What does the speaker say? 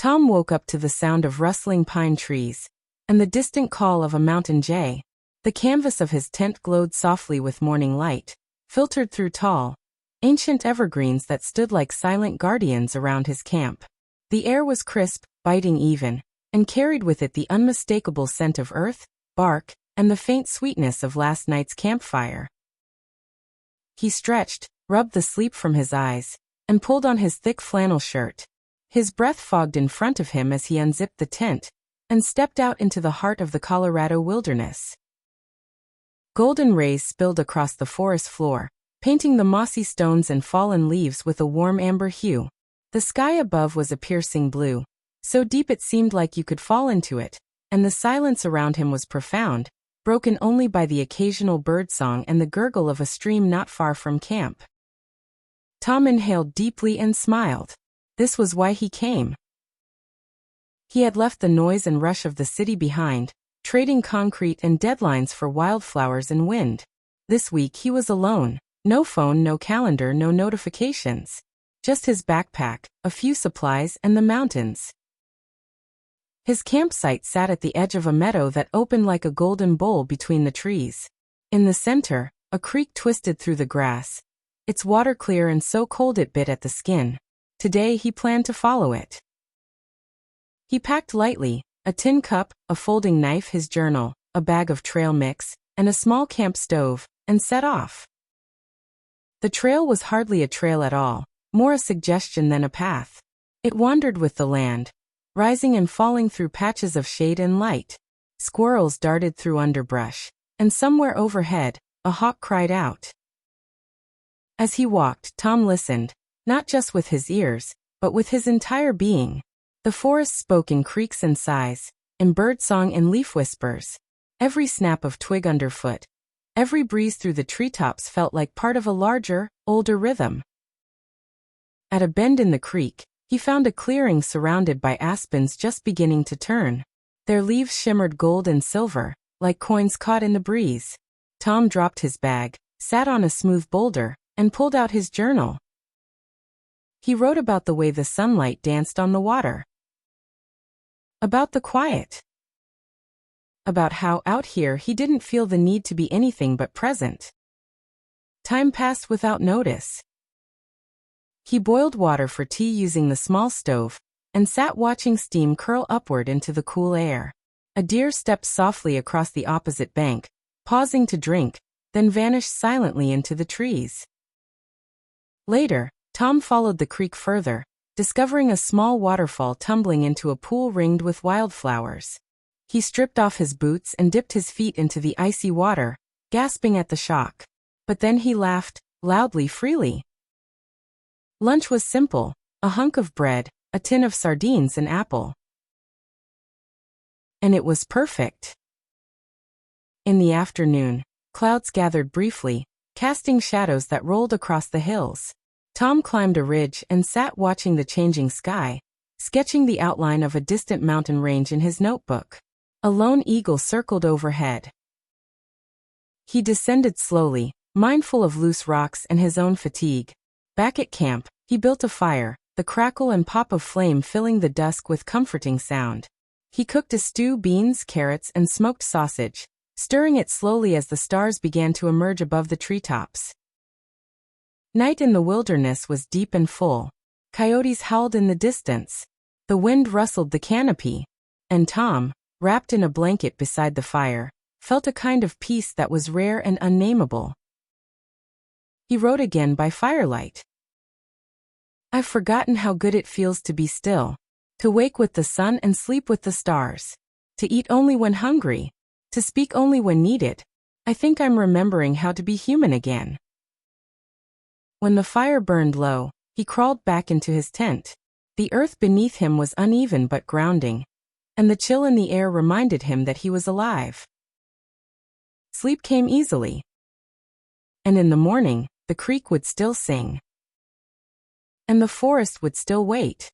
Tom woke up to the sound of rustling pine trees and the distant call of a mountain jay. The canvas of his tent glowed softly with morning light, filtered through tall, ancient evergreens that stood like silent guardians around his camp. The air was crisp, biting even, and carried with it the unmistakable scent of earth, bark, and the faint sweetness of last night's campfire. He stretched, rubbed the sleep from his eyes, and pulled on his thick flannel shirt. His breath fogged in front of him as he unzipped the tent and stepped out into the heart of the Colorado wilderness. Golden rays spilled across the forest floor, painting the mossy stones and fallen leaves with a warm amber hue. The sky above was a piercing blue, so deep it seemed like you could fall into it, and the silence around him was profound, broken only by the occasional birdsong and the gurgle of a stream not far from camp. Tom inhaled deeply and smiled. This was why he came. He had left the noise and rush of the city behind, trading concrete and deadlines for wildflowers and wind. This week he was alone. No phone, no calendar, no notifications. Just his backpack, a few supplies, and the mountains. His campsite sat at the edge of a meadow that opened like a golden bowl between the trees. In the center, a creek twisted through the grass, its water clear and so cold it bit at the skin. Today he planned to follow it. He packed lightly, a tin cup, a folding knife, his journal, a bag of trail mix, and a small camp stove, and set off. The trail was hardly a trail at all, more a suggestion than a path. It wandered with the land, rising and falling through patches of shade and light. Squirrels darted through underbrush, and somewhere overhead, a hawk cried out. As he walked, Tom listened, not just with his ears, but with his entire being. The forest spoke in creaks and sighs, in birdsong and leaf whispers. Every snap of twig underfoot, every breeze through the treetops felt like part of a larger, older rhythm. At a bend in the creek, he found a clearing surrounded by aspens just beginning to turn. Their leaves shimmered gold and silver, like coins caught in the breeze. Tom dropped his bag, sat on a smooth boulder, and pulled out his journal. He wrote about the way the sunlight danced on the water. About the quiet. About how out here he didn't feel the need to be anything but present. Time passed without notice. He boiled water for tea using the small stove, and sat watching steam curl upward into the cool air. A deer stepped softly across the opposite bank, pausing to drink, then vanished silently into the trees. Later, Tom followed the creek further, discovering a small waterfall tumbling into a pool ringed with wildflowers. He stripped off his boots and dipped his feet into the icy water, gasping at the shock. But then he laughed, loudly, freely. Lunch was simple, a hunk of bread, a tin of sardines and apple. And it was perfect. In the afternoon, clouds gathered briefly, casting shadows that rolled across the hills. Tom climbed a ridge and sat watching the changing sky, sketching the outline of a distant mountain range in his notebook. A lone eagle circled overhead. He descended slowly, mindful of loose rocks and his own fatigue. Back at camp, he built a fire, the crackle and pop of flame filling the dusk with comforting sound. He cooked a stew, beans, carrots, and smoked sausage, stirring it slowly as the stars began to emerge above the treetops. Night in the wilderness was deep and full. Coyotes howled in the distance. The wind rustled the canopy. And Tom, wrapped in a blanket beside the fire, felt a kind of peace that was rare and unnameable. He wrote again by firelight. I've forgotten how good it feels to be still, to wake with the sun and sleep with the stars, to eat only when hungry, to speak only when needed. I think I'm remembering how to be human again. When the fire burned low, he crawled back into his tent. The earth beneath him was uneven but grounding, and the chill in the air reminded him that he was alive. Sleep came easily. And in the morning, the creek would still sing. And the forest would still wait.